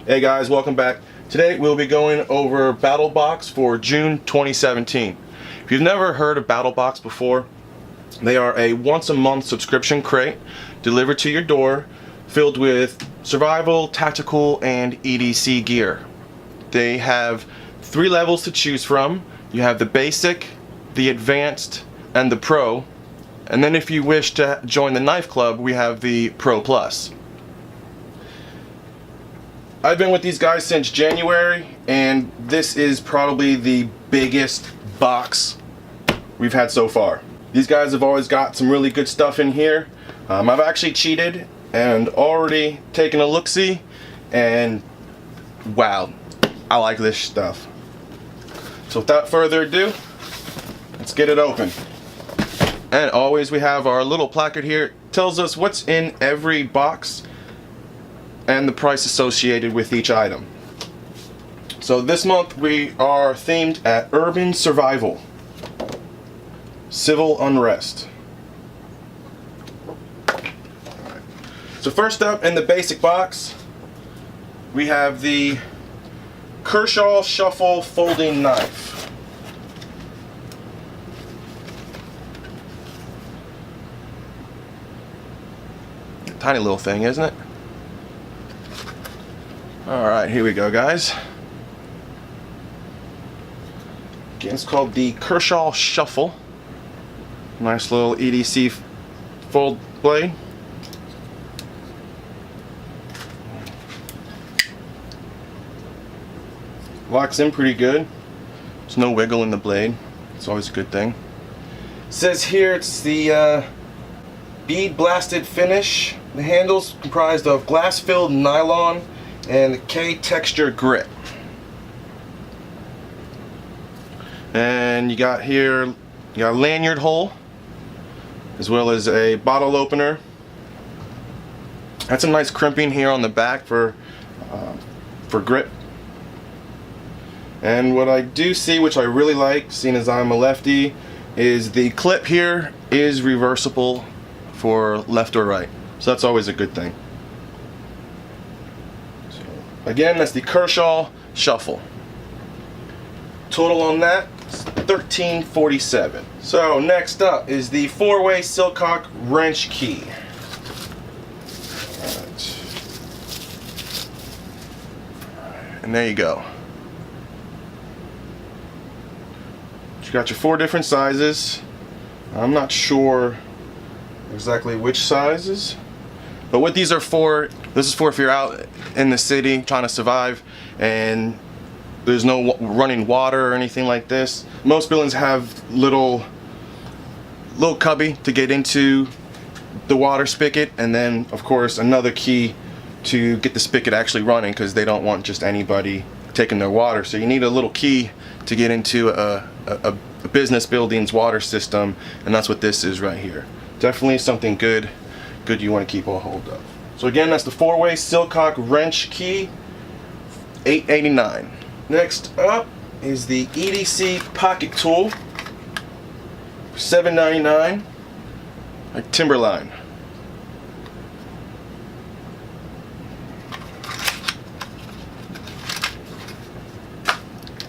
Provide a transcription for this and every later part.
Hey guys, welcome back. Today we'll be going over BattlBox for June 2017. If you've never heard of BattlBox before, they are a once-a-month subscription crate delivered to your door filled with survival, tactical, and EDC gear. They have 3 levels to choose from. You have the basic, the advanced, and the pro. And then if you wish to join the knife club, we have the Pro Plus. I've been with these guys since January, and this is probably the biggest box we've had so far. These guys have always got some really good stuff in here. I've actually cheated and already taken a look-see, and wow, I like this stuff. So without further ado, let's get it open. And always we have our little placard here. It tells us what's in every box and the price associated with each item. So this month we are themed at urban survival, civil unrest. Alright. So first up in the basic box, we have the Kershaw Shuffle folding knife. Tiny little thing, isn't it? Alright, here we go, guys. Again, it's called the Kershaw Shuffle. Nice little EDC fold blade. Locks in pretty good. There's no wiggle in the blade. It's always a good thing. It says here it's the bead blasted finish. The handle's comprised of glass-filled nylon and the K-texture grit. And you got here, you got a lanyard hole as well as a bottle opener. That's a nice crimping here on the back for grip. And what I do see, which I really like, seeing as I'm a lefty, is the clip here is reversible for left or right. So that's always a good thing. So again, that's the Kershaw Shuffle. Total on that is $13.47. So next up is the 4-way Silcock wrench key. Alright. And there you go. You got your 4 different sizes. I'm not sure exactly which sizes, but what these are for, this is for if you're out in the city trying to survive and there's no running water or anything like this. Most buildings have little cubby to get into the water spigot, and then of course another key to get the spigot actually running, because they don't want just anybody taking their water. So you need a little key to get into a business building's water system, and that's what this is right here. Definitely something good you want to keep a hold of. So again, that's the 4-way Silcock wrench key, $8.89. Next up is the EDC pocket tool, $7.99, like Timberline.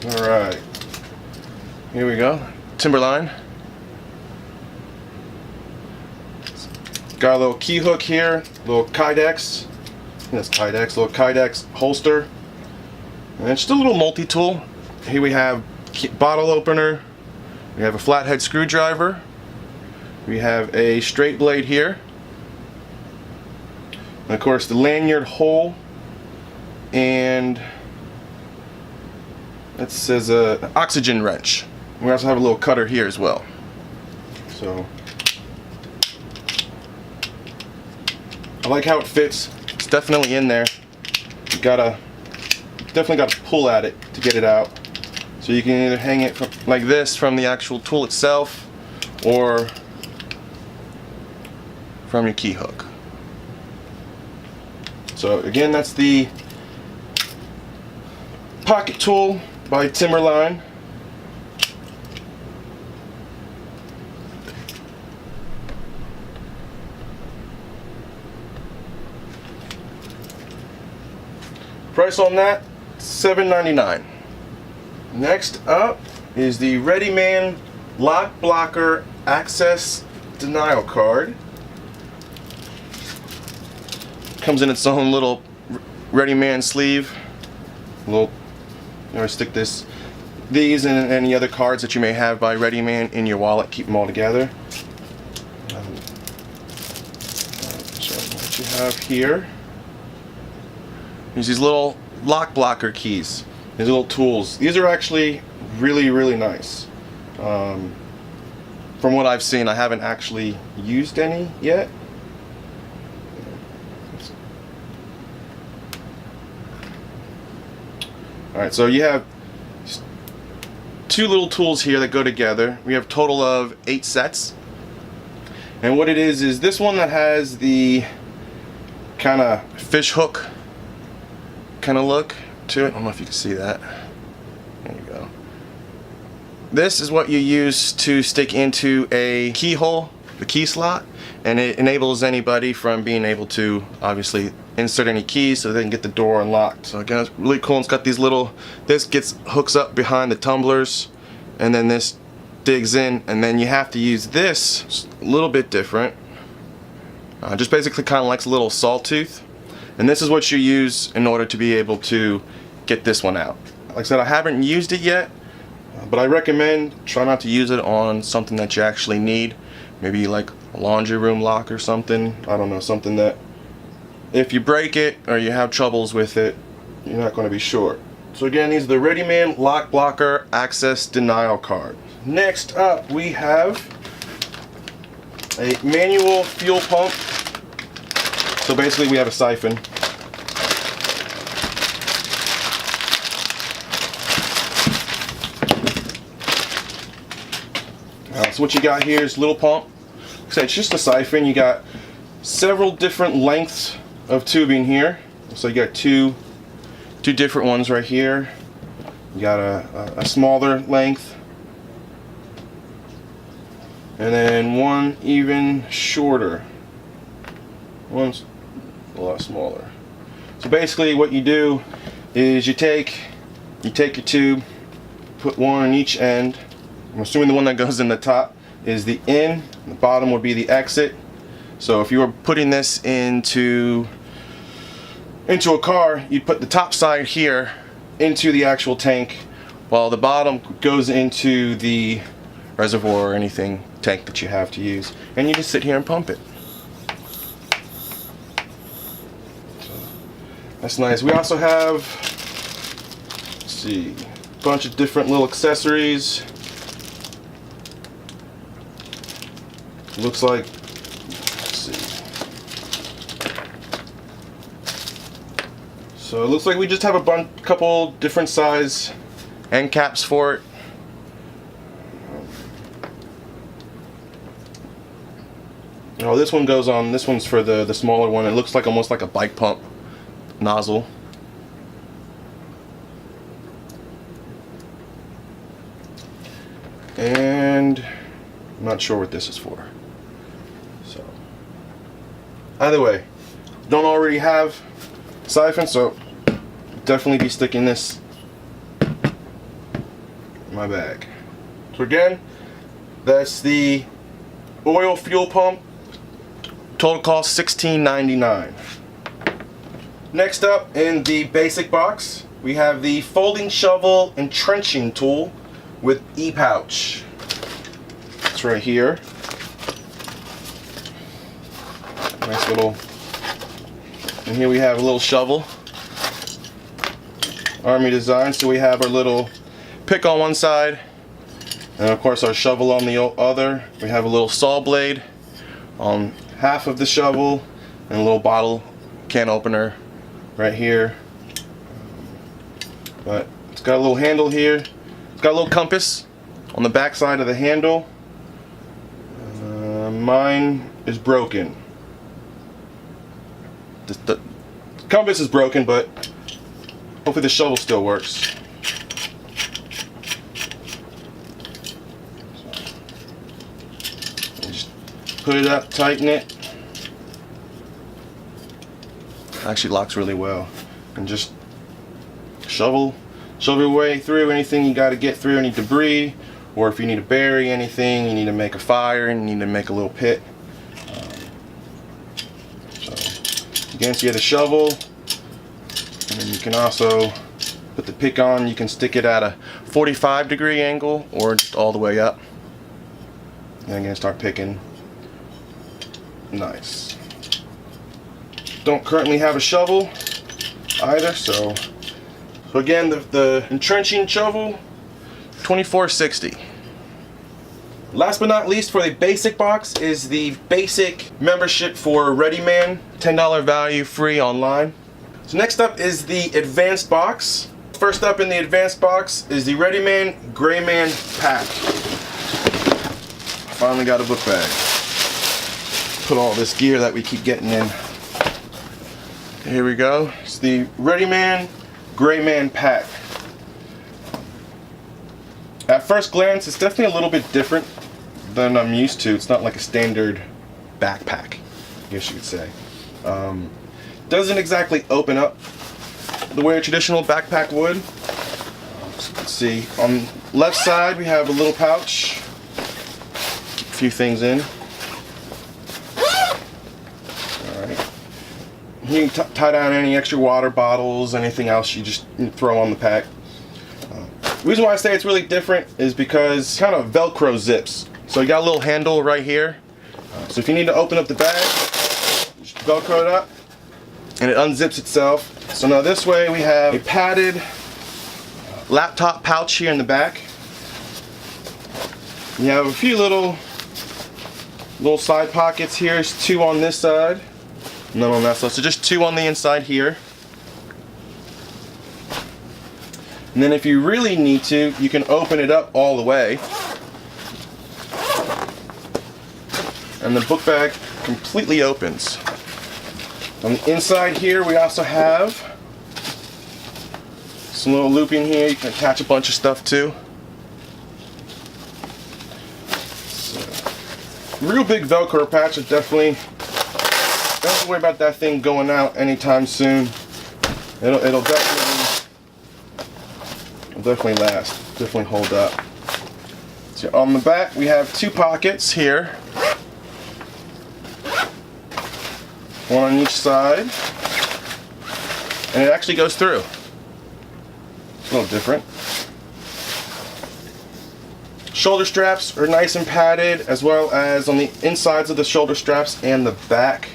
All right, here we go, Timberline. Got a little key hook here, little Kydex. I think that's Kydex, little Kydex holster. And it's just a little multi-tool. Here we have bottle opener. We have a flathead screwdriver. We have a straight blade here. And of course the lanyard hole. And it says an oxygen wrench. We also have a little cutter here as well. So I like how it fits. It's definitely in there. You definitely gotta pull at it to get it out. So you can either hang it like this from the actual tool itself, or from your key hook. So again, that's the pocket tool by Timberline. Price on that, $7.99. Next up is the ReadyMan Lock Blocker Access Denial Card. Comes in its own little ReadyMan sleeve. Stick these and any other cards that you may have by ReadyMan in your wallet. Keep them all together. So what you have here is these little lock blocker keys. These little tools. These are actually really nice. From what I've seen, I haven't actually used any yet. Alright, so you have two little tools here that go together. We have a total of 8 sets. And what it is this one that has the kind of fish hook kind of look to it. I don't know if you can see that. There you go. This is what you use to stick into a keyhole, the key slot, and it enables anybody from being able to obviously insert any keys so they can get the door unlocked. So again, it's really cool. It's got these little, this hooks up behind the tumblers, and then this digs in, and then you have to use this. It's a little bit different. Just basically kind of like a little sawtooth. And this is what you use in order to be able to get this one out. Like I said, I haven't used it yet, but I recommend try not to use it on something that you actually need. Maybe like a laundry room lock or something. I don't know, something that if you break it or you have troubles with it, you're not going to be short. So again, these are the ReadyMan Lock Blocker Access Denial Card. Next up, we have a manual fuel pump. So basically we have a siphon. So what you got here is a little pump. Like I said, it's just a siphon. You got several different lengths of tubing here. So you got two different ones right here. You got a smaller length, and then one even shorter. One's a lot smaller. So basically what you do is you take your tube, put one on each end. I'm assuming the one that goes in the top is the in, the bottom would be the exit. So if you were putting this into a car, you'd put the top side here into the actual tank, while the bottom goes into the reservoir or anything tank that you have to use, and you just sit here and pump it. So that's nice. We also have, let's see, a bunch of different little accessories. Looks like, let's see. So it looks like we just have a couple different size end caps for it. Oh, this one goes on. This one's for the smaller one. It looks like almost like a bike pump nozzle. And I'm not sure what this is for. So either way, don't already have siphon, so definitely be sticking this in my bag. So again, that's the oil fuel pump. Total cost $16.99. Next up in the basic box, we have the folding shovel and trenching tool with e-pouch. It's right here. Nice little, and here we have a little shovel. Army design, so we have our little pick on one side, and of course our shovel on the other. We have a little saw blade on half of the shovel, and a little bottle can opener right here. But it's got a little handle here. It's got a little compass on the back side of the handle. Mine is broken. The compass is broken, but hopefully the shovel still works. Just put it up, tighten it. Actually locks really well. And just shovel your way through anything you got to get through, any debris, or if you need to bury anything, you need to make a fire and you need to make a little pit. So again, so you have the shovel, and then you can also put the pick on. You can stick it at a 45-degree angle or just all the way up. And I'm gonna start picking. Nice. Don't currently have a shovel either, so again, the entrenching shovel, $24.60. Last but not least, for the basic box is the basic membership for ReadyMan, $10 value, free online. So next up is the advanced box. First up in the advanced box is the ReadyMan Grayman pack. Finally got a book bag. Put all this gear that we keep getting in. Here we go. It's the ReadyMan Grayman pack. At first glance, it's definitely a little bit different than I'm used to. It's not like a standard backpack, I guess you could say. Doesn't exactly open up the way a traditional backpack would. Let's see. On the left side, we have a little pouch. Keep a few things in. Alright. You can tie down any extra water bottles, anything else you just throw on the pack. The reason why I say it's really different is because it's kind of Velcro zips. So you got a little handle right here. So if you need to open up the bag, just Velcro it up and it unzips itself. So now this way we have a padded laptop pouch here in the back. You have a few little side pockets here. There's 2 on this side, none on that side. So just 2 on the inside here. And then if you really need to, you can open it up all the way. And the book bag completely opens. On the inside here, we also have some little looping here. You can attach a bunch of stuff to. So, real big Velcro patch. It definitely, don't have to worry about that thing going out anytime soon. It'll definitely last, definitely hold up. So on the back we have 2 pockets here, one on each side, and it actually goes through. It's a little different. Shoulder straps are nice and padded, as well as on the insides of the shoulder straps and the back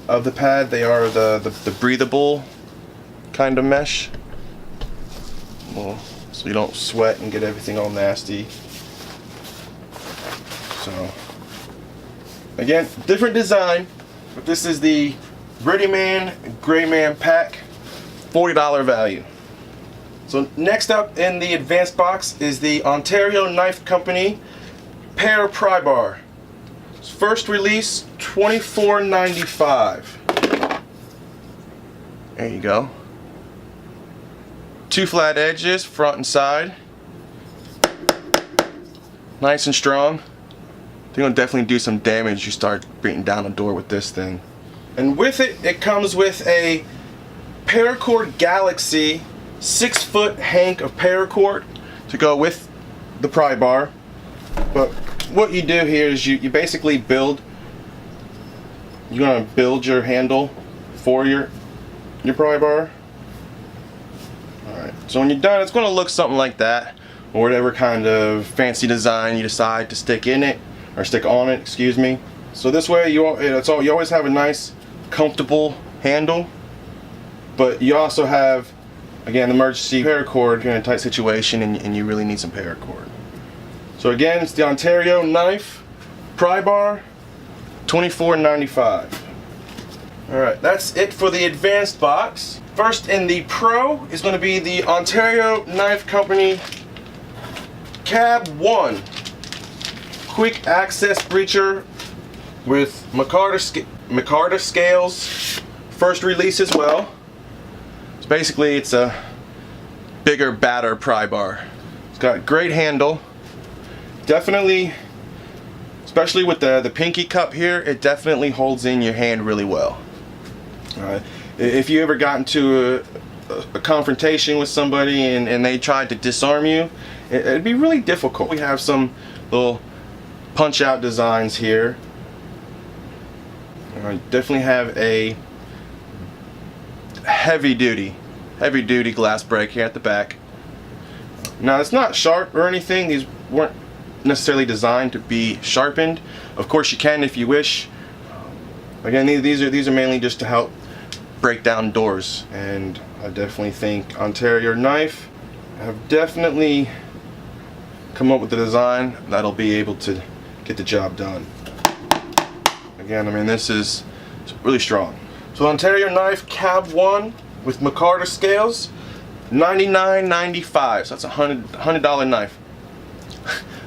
of the pad, they are the breathable kind of mesh. Well, so you don't sweat and get everything all nasty. So again, different design, but this is the ReadyMan Grayman pack, $40 value. So next up in the advanced box is the Ontario Knife Company Pear Pry Bar. First release, $24.95. There you go. 2 flat edges, front and side. Nice and strong. They're gonna definitely do some damage. You start beating down a door with this thing. And with it, it comes with a paracord Galaxy 6-foot hank of paracord to go with the pry bar. But what you do here is you basically build. You're gonna build your handle for your pry bar. Alright, so when you're done, it's going to look something like that, or whatever kind of fancy design you decide to stick in it, or stick on it, excuse me. So this way you always have a nice, comfortable handle, but you also have, again, emergency paracord if you're in a tight situation and you really need some paracord. So again, it's the Ontario Knife Pry Bar, $24.95. Alright, that's it for the advanced box. First in the Pro is going to be the Ontario Knife Company Cab 1 Quick Access Breacher with micarta scales. First release as well. So basically it's a bigger, badder pry bar. It's got a great handle. Definitely, especially with the pinky cup here, it definitely holds in your hand really well. Alright, if you ever got into a confrontation with somebody and they tried to disarm you, it'd be really difficult. We have some little punch out designs here. I definitely have a heavy duty glass break here at the back. Now it's not sharp or anything. These weren't necessarily designed to be sharpened. Of course you can if you wish. Again, these are mainly just to help break down doors, and I definitely think Ontario Knife have definitely come up with a design that'll be able to get the job done. Again, I mean, this is really strong. So Ontario Knife Cab 1 with McCarter scales, $99.95. So that's a $100 knife.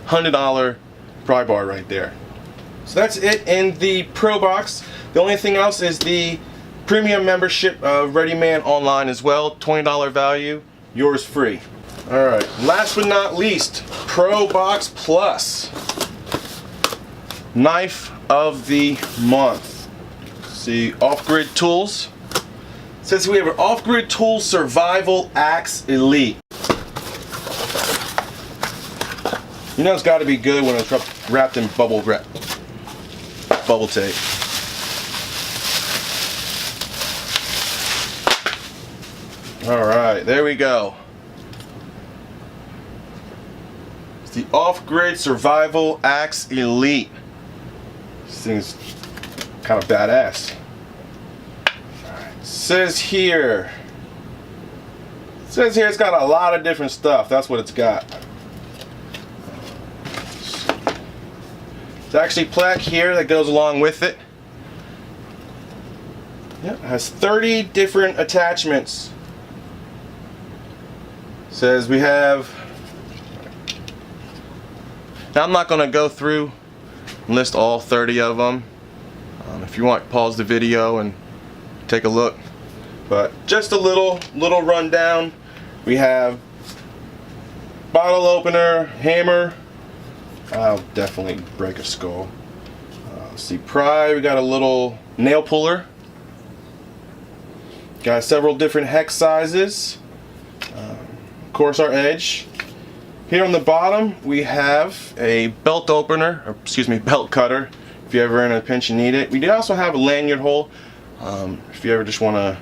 $100 pry bar right there. So that's it in the Pro Box. The only thing else is the premium membership of Ready Man Online as well. $20 value, yours free. Alright, last but not least, Pro Box Plus. Knife of the month. See, Off-Grid Tools. It says we have an Off-Grid Tools Survival Axe Elite. You know it's got to be good when it's wrapped in bubble tape. Alright, there we go. It's the Off-Grid Survival Axe Elite. This thing's kind of badass. Alright, says here it's got a lot of different stuff. That's what it's got. There's actually plaque here that goes along with it. Yeah, it has 30 different attachments. Says we have. Now I'm not going to go through and list all 30 of them. If you want, pause the video and take a look. But just a little rundown. We have bottle opener, hammer. I'll definitely break a skull. Let's see, pry. We got a little nail puller. Got several different hex sizes. Of course, our edge. Here on the bottom, we have a belt opener, or excuse me, belt cutter. If you're ever in a pinch and need it. We do also have a lanyard hole. If you ever just want to,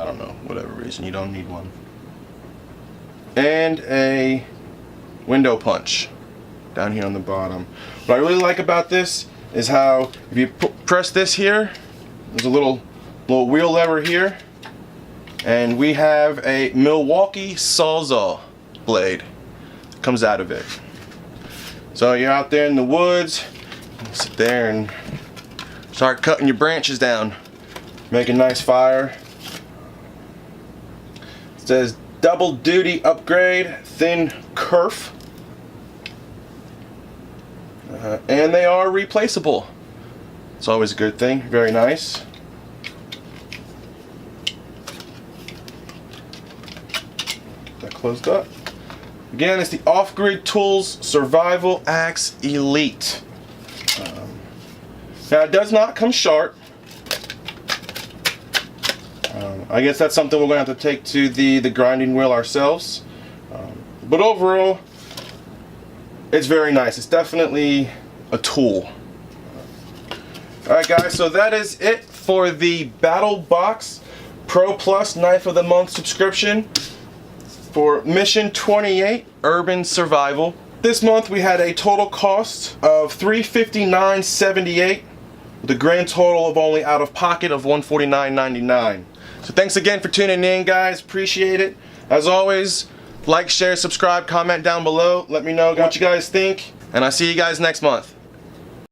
I don't know, whatever reason, you don't need one. And a window punch down here on the bottom. What I really like about this is how if you press this here, there's a little wheel lever here, and we have a Milwaukee Sawzall blade that comes out of it. So you're out there in the woods, you sit there and start cutting your branches down, make a nice fire. It says double duty upgrade, thin kerf. And they are replaceable. It's always a good thing. Very nice. That closed up. Again, it's the Off-Grid Tools Survival Axe Elite. Now it does not come sharp. I guess that's something we're going to have to take to the grinding wheel ourselves. But overall, it's very nice. It's definitely a tool. Alright guys, so that is it for the BattlBox Pro Plus Knife of the Month subscription for Mission 28 Urban Survival. This month we had a total cost of $359.78 with a grand total of only out of pocket of $149.99. So thanks again for tuning in, guys. Appreciate it. As always, like, share, subscribe, comment down below. Let me know what you guys think, and I'll see you guys next month.